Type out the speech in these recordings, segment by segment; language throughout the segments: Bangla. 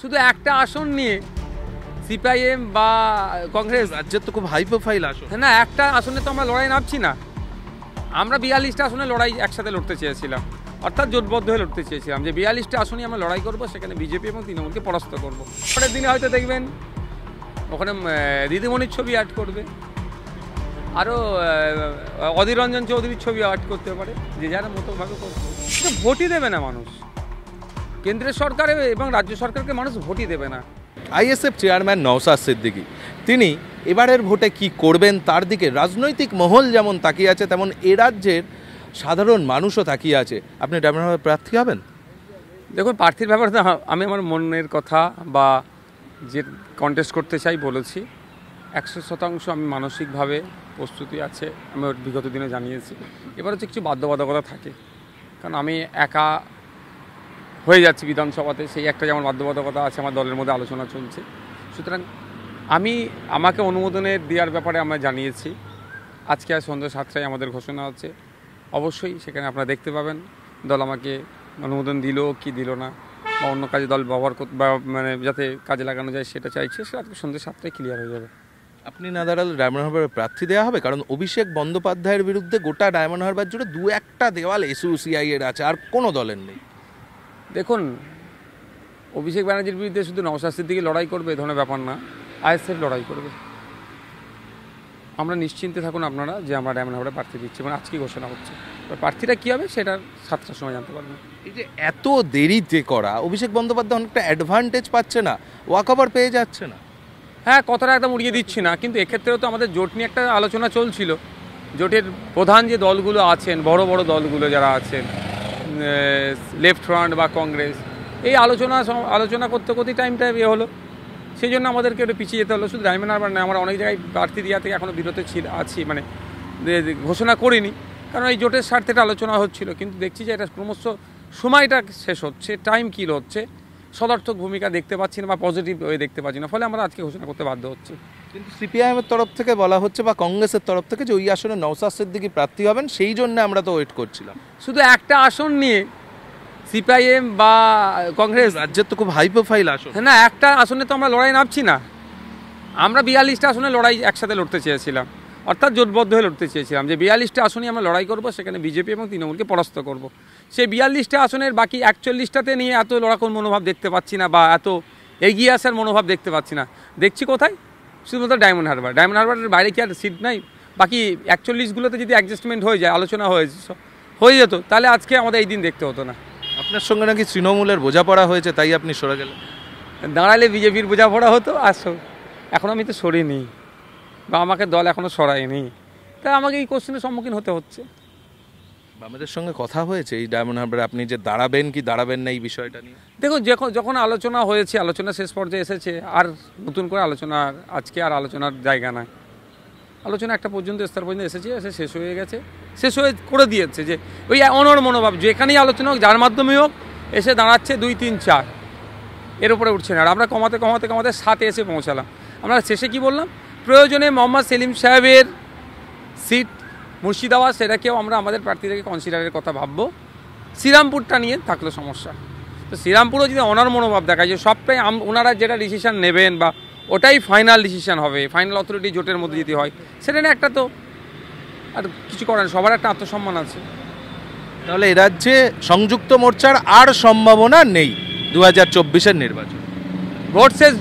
শুধু একটা আসন নিয়ে সিপিআইএম বা কংগ্রেস রাজ্যের তো খুব হাই প্রোফাইল আসন। না, একটা আসনে তো আমরা লড়াই নামছি না। আমরা 42টা আসনে লড়াই একসাথে লড়তে চেয়েছিলাম, অর্থাৎ জোটবদ্ধ হয়ে লড়তে চেয়েছিলাম যে 42টা আসনে আমরা লড়াই করব, সেখানে বিজেপি এবং তৃণমূলকে পরাস্ত করব। পরের দিনে হয়তো দেখবেন ওখানে দিদিমণির ছবি অ্যাড করবে, আরও অধীর রঞ্জন চৌধুরীর ছবি অ্যাড করতে পারে, যে যারা মতোভাবে করবে। ভোটই দেবে না মানুষ, কেন্দ্রের সরকারে এবং রাজ্য সরকারকে মানুষ ভোটই দেবে না। আইএসএফ চেয়ারম্যান নওশাদ সিদ্দিকী তিনি এবারের ভোটে কি করবেন তার দিকে রাজনৈতিক মহল যেমন তাকিয়ে আছে, তেমন এ রাজ্যের সাধারণ মানুষও তাকিয়ে আছে। আপনি ডায়মন্ড হারবার প্রার্থী হবেন? দেখুন, প্রার্থীর ব্যাপারে আমি আমার মনের কথা বা যে কন্টেস্ট করতে চাই বলেছি। 100% আমি মানসিকভাবে প্রস্তুতি আছে, আমি বিগত দিনে জানিয়েছি। এবার হচ্ছে কিছু বাধ্যবাধকতা থাকে, কারণ আমি একা হয়ে যাচ্ছি বিধানসভাতে, সেই একটা যেমন বাধ্যবাধকতা আছে, আমার দলের মধ্যে আলোচনা চলছে। সুতরাং আমাকে অনুমোদনের দেওয়ার ব্যাপারে আমরা জানিয়েছি। আজকে আর সন্ধ্যা 7টায় আমাদের ঘোষণা হচ্ছে। অবশ্যই সেখানে আপনারা দেখতে পাবেন দল আমাকে অনুমোদন দিল কি দিল না, বা অন্য কাজে দল ব্যবহার করতে বা মানে যাতে কাজে লাগানো যায় সেটা চাইছে, সেটা আজকে সন্ধ্যা 7টায় ক্লিয়ার হয়ে যাবে। আপনি না দাঁড়ালে ডায়মন্ড হারবারে প্রার্থী দেওয়া হবে? কারণ অভিষেক বন্দ্যোপাধ্যায়ের বিরুদ্ধে গোটা ডায়মন্ড হারবার জুড়ে 2-1টা দেওয়াল এসইউসিআই এর আছে, আর কোনো দলের নেই। দেখুন, অভিষেক ব্যানার্জির বিরুদ্ধে শুধু নওশাদ সিদ্দিকী লড়াই করবে এ ধরনের ব্যাপার না, আইএসএফ লড়াই করবে। আমরা নিশ্চিন্তে থাকুন আপনারা যে আমরা ডায়মন্ড হারবারে প্রার্থী দিচ্ছি, মানে আজকে ঘোষণা হচ্ছে। প্রার্থীটা কী হবে সেটা 7টার সময় জানতে পারবেন। এই যে এত দেরিতে করা, অভিষেক বন্দ্যোপাধ্যায় অনেকটা অ্যাডভান্টেজ পাচ্ছে না, ওয়াকওভার পেয়ে যাচ্ছে না? হ্যাঁ, কথাটা একদম উড়িয়ে দিচ্ছি না, কিন্তু এক্ষেত্রেও তো আমাদের জোট নিয়ে একটা আলোচনা চলছিল। জোটের প্রধান যে দলগুলো আছেন, বড় বড় দলগুলো যারা আছেন, লেফট ফ্রন্ট বা কংগ্রেস, এই আলোচনা করতে করতেই টাইমটা হলো। সেই জন্য আমাদেরকে একটু পিছিয়ে যেতে হলো। শুধু ডায়মন্ড হারবার না, আমরা অনেক জায়গায় প্রার্থী দেওয়া থেকে এখনও বিরত আছি, মানে ঘোষণা করিনি, কারণ এই জোটের স্বার্থে একটা আলোচনা হচ্ছিল। কিন্তু দেখছি যে এটা ক্রমশ সময়টা শেষ হচ্ছে, টাইম কিল হচ্ছে, সদর্থক ভূমিকা দেখতে পাচ্ছি না বা পজিটিভ ওয়ে দেখতে পাচ্ছি না, ফলে আমরা আজকে ঘোষণা করতে বাধ্য হচ্ছি। কিন্তু সিপিআইএমের তরফ থেকে বলা হচ্ছে বা কংগ্রেসের তরফ থেকে যে ওই আসনে নওশাদ সিদ্দিকী প্রার্থী হবেন, সেই জন্য আমরা তো ওয়েট করছিলাম। শুধু একটা আসন নিয়ে সিপিআইএম বা কংগ্রেস, রাজ্যের তো খুব হাই প্রোফাইল আসন। না, একটা আসনে তো আমরা লড়াই নামছি না। আমরা 42টা আসনে লড়াই একসাথে লড়তে চেয়েছিলাম, অর্থাৎ জোটবদ্ধ হয়ে লড়তে চেয়েছিলাম যে 42টা আসনে আমরা লড়াই করব, সেখানে বিজেপি এবং তৃণমূলকে পরাস্ত করব। সেই 42টা আসনের বাকি 41টাতে নিয়ে এত লড়াকোর মনোভাব দেখতে পাচ্ছি না, বা এত এগিয়ে আসার মনোভাব দেখতে পাচ্ছি না। দেখছি কোথায়? শুধুমাত্র ডায়মন্ড হারবারের বাইরে কি আর সিট নাই? বাকি 41গুলোতে যদি অ্যাডজাস্টমেন্ট হয়ে যায়, আলোচনা হয়ে যেত, তাহলে আজকে আমাদের এই দিন দেখতে হতো না। আপনার সঙ্গে নাকি তৃণমূলের বোঝাপড়া হয়েছে, তাই আপনি সরে গেলেন? দাঁড়ালে বিজেপির বোঝাপড়া হতো, আর এখন আমি তো সরিনি, বা আমাকে দল এখনও সরায়নি, তাই আমাকে এই কোশ্চেনের সম্মুখীন হতে হচ্ছে। আমাদের সঙ্গে কথা হয়েছে এই ডায়মন্ড হারবারে আপনি যে দাঁড়াবেন কি দাঁড়াবেন না এই বিষয়টা নিয়ে? দেখুন, যখন আলোচনা হয়েছে, আলোচনা শেষ পর্যায়ে এসেছে, আর নতুন করে আজকে আর আলোচনার জায়গা নাই। আলোচনা একটা স্তর পর্যন্ত এসেছে, শেষ হয়ে গেছে, শেষ হয়ে করে দিয়েছে যে ওই অনর মনোভাব, যেখানেই আলোচনা হোক, যার মাধ্যমে হোক, এসে দাঁড়াচ্ছে 2, 3, 4, এর উপরে উঠছে না। আর আমরা কমাতে 7-এ এসে পৌঁছালাম। আমরা শেষে কি বললাম? প্রয়োজনে মোহাম্মদ সেলিম সাহেবের সিট মুর্শিদাবাদ, সেটাকেও আমরা আমাদের প্রার্থীদেরকে কনসিডারের কথা ভাববো। শ্রীরামপুরটা নিয়ে থাকলো সমস্যা, তো শ্রীরামপুরও যদি অনার মনোভাব দেখায় যে সবটাই ওনারা যেটা ডিসিশান নেবেন বা ওটাই ফাইনাল ডিসিশান হবে, ফাইনাল অথরিটি জোটের মধ্যে যদি হয়, সেটা নিয়ে একটা তো আর কিছু করেন, সবার একটা আত্মসম্মান আছে। তাহলে এ রাজ্যে সংযুক্ত মোর্চার আর সম্ভাবনা নেই 2024-এর নির্বাচন?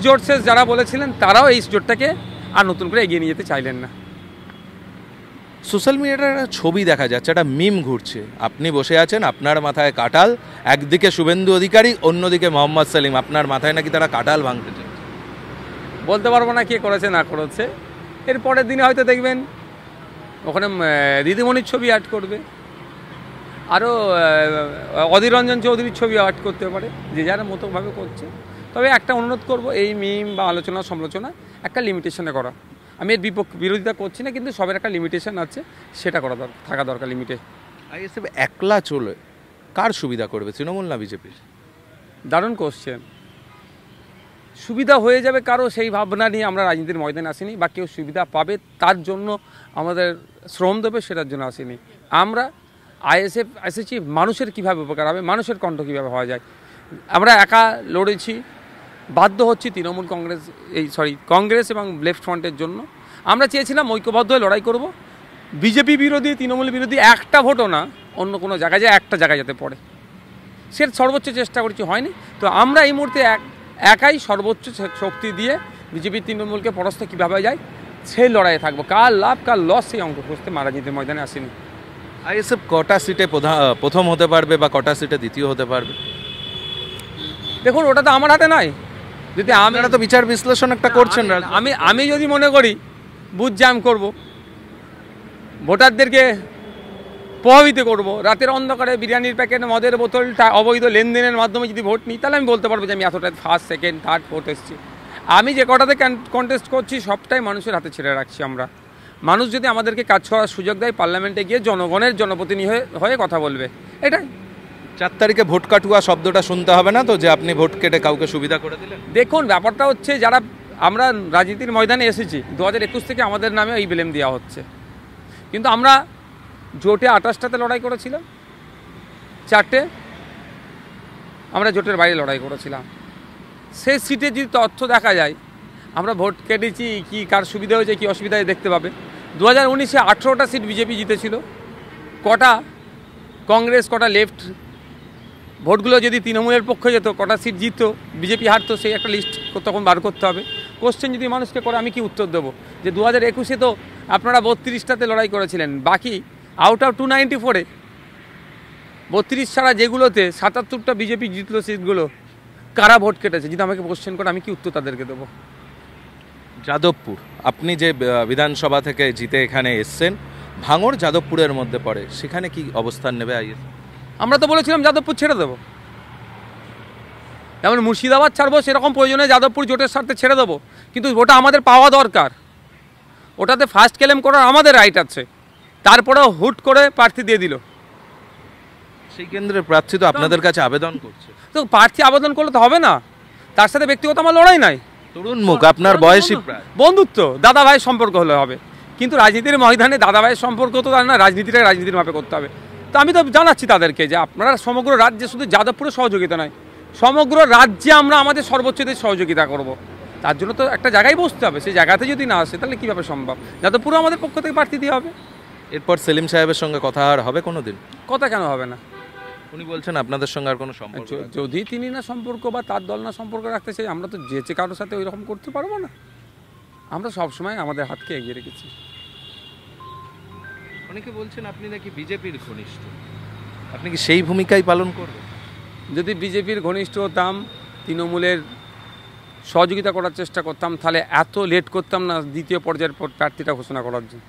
জোট শেষ যারা বলেছিলেন, তারাও এই জোটটাকে আর নতুন করে এগিয়ে নিয়ে যেতে চাইলেন না। সোশ্যাল মিডিয়াতে একটা ছবি দেখা যাচ্ছে, একটা মিম ঘুরছে, আপনি বসে আছেন, আপনার মাথায় কাঁঠাল, একদিকে শুভেন্দু অধিকারী, অন্যদিকে মোহাম্মদ সেলিম, আপনার মাথায় নাকি তারা কাঁঠাল ভাঙতে চায়। বলতে পারবো না কে করেছে না করেছে। এর পরের দিনে হয়তো দেখবেন ওখানে দিদিমণির ছবি অ্যাড করবে, আরও অধীর রঞ্জন চৌধুরীর ছবি অ্যাড করতে পারে, যে যারা মতোভাবে করছে। তবে একটা অনুরোধ করব, এই মিম বা আলোচনা সমালোচনা একটা লিমিটেশনে করা। আমি এর বিরোধিতা করছি না, কিন্তু সবের একটা লিমিটেশন আছে, সেটা থাকা দরকার লিমিটে। আইএসএফ একলা চলে কার সুবিধা করবে, তৃণমূল না বিজেপির? দারুণ কোশ্চেন। সুবিধা হয়ে যাবে কারো, সেই ভাবনা নিয়ে আমরা রাজনীতির ময়দানে আসিনি, বা কেউ সুবিধা পাবে তার জন্য আমাদের শ্রম দেবে সেটার জন্য আসিনি। আমরা আইএসএফ এসেছি মানুষের কীভাবে উপকার হবে, মানুষের কণ্ঠ কীভাবে হওয়া যায়। আমরা একা লড়েছি, বাধ্য হচ্ছি তৃণমূল কংগ্রেস এবং লেফট ফ্রন্টের জন্য। আমরা চেয়েছিলাম ঐক্যবদ্ধ হয়ে লড়াই করব, বিজেপি বিরোধী তৃণমূল বিরোধী একটা ভোটও না অন্য কোনো জায়গায় একটা জায়গায় যাতে পড়ে, সে সর্বোচ্চ চেষ্টা করছি, হয়নি। তো আমরা এই মুহূর্তে একাই সর্বোচ্চ শক্তি দিয়ে বিজেপি তৃণমূলকে পরাস্ত কীভাবে যায় সেই লড়াইয়ে থাকবো। কার লাভ কার লস সেই অঙ্ক খুঁজতে রাজনীতির ময়দানে আসেনি। আইএসএফ কটা সিটে প্রথম হতে পারবে বা কটা সিটে দ্বিতীয় হতে পারবে? দেখুন, ওটা তো আমার হাতে নয়। যদি আপনারা তো বিচার বিশ্লেষণ একটা করছেন, আমি যদি মনে করি বুথ জ্যাম করব, ভোটারদেরকে প্রভাবিত করব, রাতের অন্ধকারে বিরিয়ানির প্যাকেট মদের বোতলটা অবৈধ লেনদেনের মাধ্যমে যদি ভোট নিই, তাহলে আমি বলতে পারবো যে আমি এতটা ফার্স্ট সেকেন্ড থার্ড ফোর্থ এসেছি। আমি যে কটাতে কন্টেস্ট করছি সবটাই মানুষের হাতে ছেড়ে রাখছি আমরা। মানুষ যদি আমাদেরকে কাজ করার সুযোগ দেয়, পার্লামেন্টে গিয়ে জনগণের জনপ্রতিনিধি হয়ে কথা বলবে, এটাই। 4 তারিখে ভোট কাটুয়া শব্দটা শুনতে হবে না তো, যে আপনি ভোট কেটে কাউকে সুবিধা করে দিলেন? দেখুন, ব্যাপারটা হচ্ছে যারা আমরা রাজনীতির ময়দানে এসেছি 2021 থেকে আমাদের নামে এই ব্লেম দেওয়া হচ্ছে, কিন্তু আমরা জোটে 28টাতে লড়াই করেছিলাম, 4টে আমরা জোটের বাইরে লড়াই করেছিলাম। সেই সিটে যদি তথ্য দেখা যায় আমরা ভোট কেটেছি, কি কার সুবিধা হয়েছে কি অসুবিধা দেখতে পাবে। 2019-এ 18টা সিট বিজেপি জিতেছিল, কটা কংগ্রেস কটা লেফট, ভোটগুলো যদি তৃণমূলের পক্ষে যেত কটা সিট জিততো, বিজেপি হারতো, সেই একটা লিস্ট তখন বার করতে হবে। কোশ্চেন যদি মানুষকে করে আমি কি উত্তর দেবো যে 2021-এ তো আপনারা 32টাতে লড়াই করেছিলেন, বাকি আউট অফ 294-এ 32 ছাড়া যেগুলোতে 77টা বিজেপি জিতলো সিটগুলো কারা ভোট কেটেছে, যদি আমাকে কোশ্চেন করে আমি কি উত্তর তাদেরকে দেবো? যাদবপুর, আপনি যে বিধানসভা থেকে জিতে এখানে এসছেন, ভাঙড় যাদবপুরের মধ্যে পড়ে, সেখানে কি অবস্থান নেবে আইএসএফ? আমরা তো বলেছিলাম যাদবপুর ছেড়ে দেবো, যেমন মুর্শিদাবাদ ছাড়বো সেরকম প্রয়োজনে যাদবপুর জোটের স্বার্থে ছেড়ে দেবো, কিন্তু ওটা আমাদের পাওয়া দরকার, ওটাতে ফার্স্ট ক্লেম করার আমাদের রাইট আছে। তারপরেও হুট করে প্রার্থী দিয়ে দিল, সেই কেন্দ্রের প্রার্থী তো আপনাদের কাছে আবেদন করছে। তো প্রার্থী আবেদন করলে তো হবে না, তার সাথে ব্যক্তিগত আমার লড়াই নাই। তরুণ মুখ, আপনার বয়সী প্রায়, বন্ধুত্ব দাদা ভাইয়ের সম্পর্ক হলে হবে, কিন্তু রাজনীতির ময়দানে দাদা ভাইয়ের সম্পর্ক তো না, রাজনীতিটা রাজনীতির মাপে করতে হবে। তো আমি তো জানাচ্ছি তাদেরকে যে আপনারা সমগ্র রাজ্যে শুধু যাদবপুরে সহযোগিতা নয়, সমগ্র রাজ্যে আমরা আমাদের সর্বোচ্চ দিয়ে সহযোগিতা করব। তার জন্য তো একটা জায়গায় বসতে হবে, সেই জায়গাতে যদি না আসে তাহলে কীভাবে সম্ভব? যাদবপুরে আমাদের পক্ষ থেকে প্রার্থী দেওয়া হবে। এরপর সেলিম সাহেবের সঙ্গে কথা আর হবে কোনো দিন? কথা কেন হবে না? উনি বলছেন আপনাদের সঙ্গে আর কোনো সম্পর্ক, যদি তিনি না সম্পর্ক বা তার দল না সম্পর্ক রাখতে চাই, আমরা তো যে কারোর সাথে ওই রকম করতে পারবো না। আমরা সবসময় আমাদের হাতকে এগিয়ে রেখেছি। অনেকে বলছেন আপনি নাকি বিজেপির ঘনিষ্ঠ, আপনি কি সেই ভূমিকাই পালন করবেন? যদি বিজেপির ঘনিষ্ঠ হতাম, তৃণমূলের সহযোগিতা করার চেষ্টা করতাম, তাহলে এত লেট করতাম না দ্বিতীয় পর্যায়ের প্রার্থীটা ঘোষণা করার জন্য।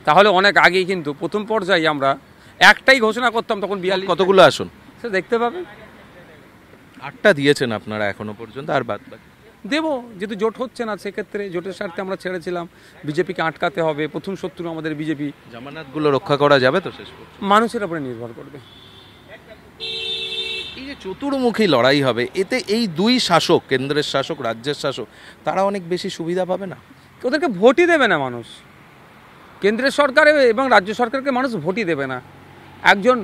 তাহলে অনেক আগেই কিন্তু প্রথম পর্যায়ে আমরা একটাই ঘোষণা করতাম, তখন 42 কতগুলো আসুন সে দেখতে পাবেন। 8টা দিয়েছেন আপনারা এখনো পর্যন্ত, আর বাদ বাকি দেবো, যেহেতু জোট হচ্ছে না সেক্ষেত্রে জোটের স্বার্থে আমরা ছেড়েছিলাম। বিজেপিকে আটকাতে হবে, প্রথম শত্রু আমাদের বিজেপি, জামানাতগুলো রক্ষা করা যাবে তো শেষ পর্যন্ত? মানুষের উপরে নির্ভর করবে। এই যে চতুর্মুখী লড়াই হবে, এতে এই দুই শাসক, কেন্দ্রের শাসক রাজ্যের শাসক, তারা অনেক বেশি সুবিধা পাবে না? ওদেরকে ভোটই দেবে না মানুষ, কেন্দ্রের সরকারে এবং রাজ্য সরকারকে মানুষ ভোটই দেবে না। একজন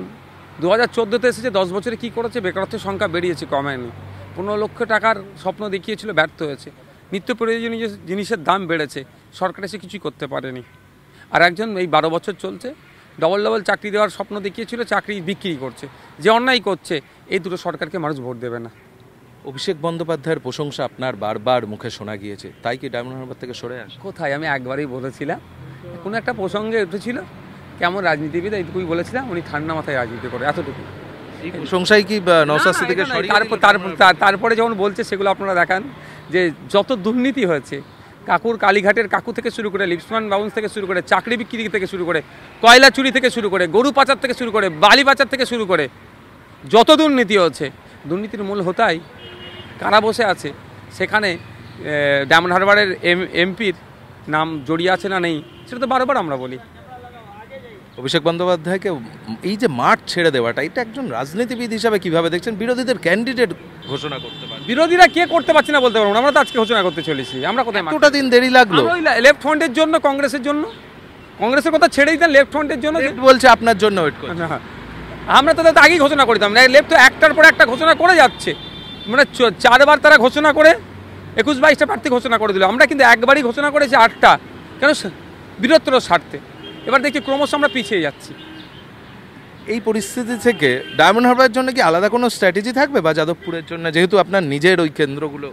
2014-তে এসেছে, 10 বছরে কী করেছে? বেকারত্বের সংখ্যা বেরিয়েছে, কমায়নি। 15 লক্ষ টাকার স্বপ্ন দেখিয়েছিল, ব্যর্থ হয়েছে। নিত্য প্রয়োজনীয় জিনিসের দাম বেড়েছে, সরকার এসে কিছুই করতে পারেনি। আর একজন এই 12 বছর চলছে, ডবল চাকরি দেওয়ার স্বপ্ন দেখিয়েছিল, চাকরি বিক্রি করছে, যে অন্যায় করছে। এই দুটো সরকারকে মানুষ ভোট দেবে না। অভিষেক বন্দ্যোপাধ্যায়ের প্রশংসা আপনার বারবার মুখে শোনা গিয়েছে, তাই কি ডায়মন্ড হারবার থেকে সরে আসে? কোথায়? আমি একবারই বলেছিলাম, কোনো একটা প্রসঙ্গে উঠেছিল, কেমন রাজনীতিবিদ, এইটুকুই বলেছিলাম, উনি ঠান্ডা মাথায় রাজনীতি করে, এতটুকু। এই প্রশংসাই কি নওশাদ সিদ্দিকীকে সরিয়ে? তারপরে যখন বলছে সেগুলো আপনারা দেখান, যে যত দুর্নীতি হয়েছে, কাকুর কালীঘাটের কাকু থেকে শুরু করে, লিপসমান বাউন্স থেকে শুরু করে, চাকরি বিক্রি থেকে শুরু করে, কয়লা চুরি থেকে শুরু করে, গরু পাচার থেকে শুরু করে, বালি পাচার থেকে শুরু করে, যত দুর্নীতি হচ্ছে, দুর্নীতির মূল হোতাই কারা বসে আছে সেখানে ডায়মন্ড হারবারের এমপির নাম জড়িয়ে আছে না নেই, সেটা তো বারবার আমরা বলি। অভিষেক বন্দ্যোপাধ্যায়কে এই যে মাঠ ছেড়ে দেওয়াটা, এটা একজন রাজনীতিবিদ হিসাবে কিভাবে দেখছেন? বিরোধীদের ক্যান্ডিডেট ঘোষণা করতে পারে, বিরোধীরা কে করতে পারছে না বলতে পারবো না, আমরা তো আজকে ঘোষণা করতে চলেছি। আমরা কোথায়? এতটা দিন দেরি লাগলো লেফট ফ্রন্টের জন্য, কংগ্রেসের জন্য। কংগ্রেসের কথা ছেড়েই দেন, লেফট ফ্রন্টের জন্য বলছে, আপনার জন্য ওয়েট করছে। আমরা তো আগেই ঘোষণা করতাম না, লেফট তো একটার পর একটা ঘোষণা করে যাচ্ছে, মানে 4বার তারা ঘোষণা করে 21-22টা প্রার্থী ঘোষণা করে দিল, আমরা কিন্তু একবারই ঘোষণা করেছি 8টা, কেন? বৃহত্তর স্বার্থে। এবার দেখি ক্রমশ আমরা পিছিয়ে যাচ্ছি। এই পরিস্থিতি থেকে ডায়মন্ড হারবারের জন্য কি আলাদা কোনো স্ট্র্যাটেজি থাকবে, বা যাদবপুরের জন্য, যেহেতু আপনার নিজের ওই কেন্দ্রগুলো?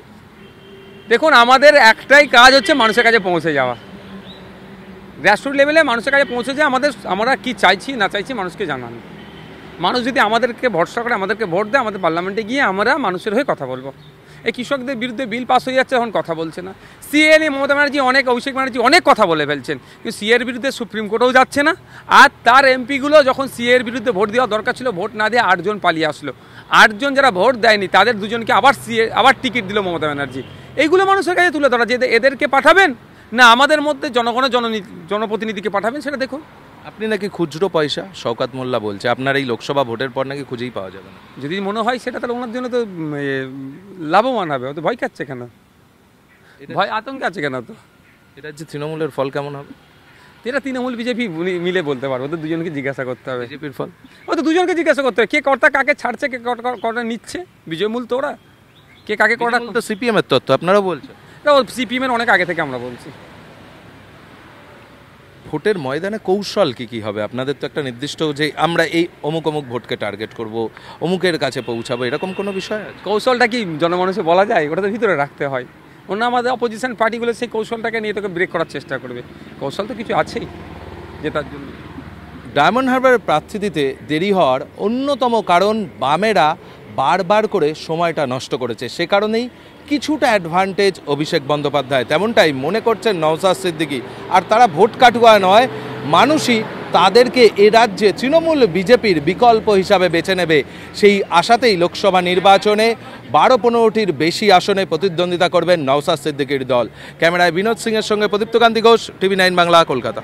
দেখুন, আমাদের একটাই কাজ হচ্ছে মানুষের কাছে পৌঁছে যাওয়া, গ্রাসরুট লেভেলে মানুষের কাছে পৌঁছে যায়। আমরা কি চাইছি না চাইছি মানুষকে জানানো। মানুষ যদি আমাদেরকে ভরসা করে, আমাদেরকে ভোট দেয়, আমাদের পার্লামেন্টে গিয়ে আমরা মানুষের হয়ে কথা বলবো। এই কৃষকদের বিরুদ্ধে বিল পাস হয়ে যাচ্ছে, এখন কথা বলছে না। সিএ নিয়ে মমতা ব্যানার্জি অভিষেক ব্যানার্জি অনেক কথা বলে ফেলছেন, কিন্তু সিএর বিরুদ্ধে সুপ্রিম কোর্টেও যাচ্ছে না। আর তার এমপিগুলো যখন সিএর বিরুদ্ধে ভোট দেওয়া দরকার ছিল, ভোট না দিয়ে 8 জন পালিয়ে আসলো। 8 জন যারা ভোট দেয়নি তাদের 2 জনকে আবার টিকিট দিল মমতা ব্যানার্জি। এইগুলো মানুষের কাছে তুলে ধরা, যে এদেরকে পাঠাবেন না আমাদের মধ্যে জনগণের জনপ্রতিনিধিকে পাঠাবেন, সেটা দেখুন। আপনি নাকি খুচরো পয়সা, শওকত মোল্লা বলছে, আপনার এই লোকসভা ভোটের পর নাকি খুঁজেই পাওয়া যাবে না। যদি মনে হয় সেটা, তাহলে ওনার জন্য তো লাভবান হবে। ও তো ভয় খাচ্ছে কেন? ভয় আতঙ্কে আছে কেন? তো এটা যে তৃণমূলের ফল কেমন হবে, এটা তৃণমূল বিজেপি মিলে বলতে পারবে। ওদের দুজনকে জিজ্ঞাসা করতে হবে। বিজেপির ফল ও তো দুজনকে জিজ্ঞাসা করতে হবে, কে কর্তা কাকে ছাড়ছে, কে কর্তা নিচ্ছে। বিজয়মূল তো ওরা, কে কাকে কর্তা। তো সিপিএম এর তত্ত্ব আপনারাও বলছেন। সিপিএম এর অনেক আগে থেকে আমরা বলছি। ভোটের ময়দানে কৌশল কি হবে আপনাদের? তো একটা নির্দিষ্ট, যে আমরা এই অমুক ভোটকে টার্গেট করব, অমুকের কাছে পৌঁছাবো, এরকম কোনো বিষয় আছে? কৌশলটা কি জনমানুষে বলা যায়? ওটা তো ভিতরে রাখতে হয়। অন্য আমাদের অপোজিশন পার্টিগুলো সেই কৌশলটাকে নিয়ে তোকে ব্রেক করার চেষ্টা করবে। কৌশল তো কিছু আছেই জেতার জন্য। ডায়মন্ড হারবারের প্রার্থী দিতে দেরি হওয়ার অন্যতম কারণ বামেরা বারবার করে সময়টা নষ্ট করেছে। সে কারণেই কিছুটা অ্যাডভান্টেজ অভিষেক বন্দ্যোপাধ্যায়, তেমনটাই মনে করছেন নওশাদ সিদ্দিকী। আর তারা ভোট কাটুয়া নয়, মানুষই তাদেরকে এ রাজ্যে তৃণমূল বিজেপির বিকল্প হিসাবে বেছে নেবে, সেই আশাতেই লোকসভা নির্বাচনে 12-15টির বেশি আসনে প্রতিদ্বন্দ্বিতা করবেন নওশাদ সিদ্দিকীর দল। ক্যামেরায় বিনোদ সিংয়ের সঙ্গে প্রদীপ্তকান্তি ঘোষ, TV9 বাংলা, কলকাতা।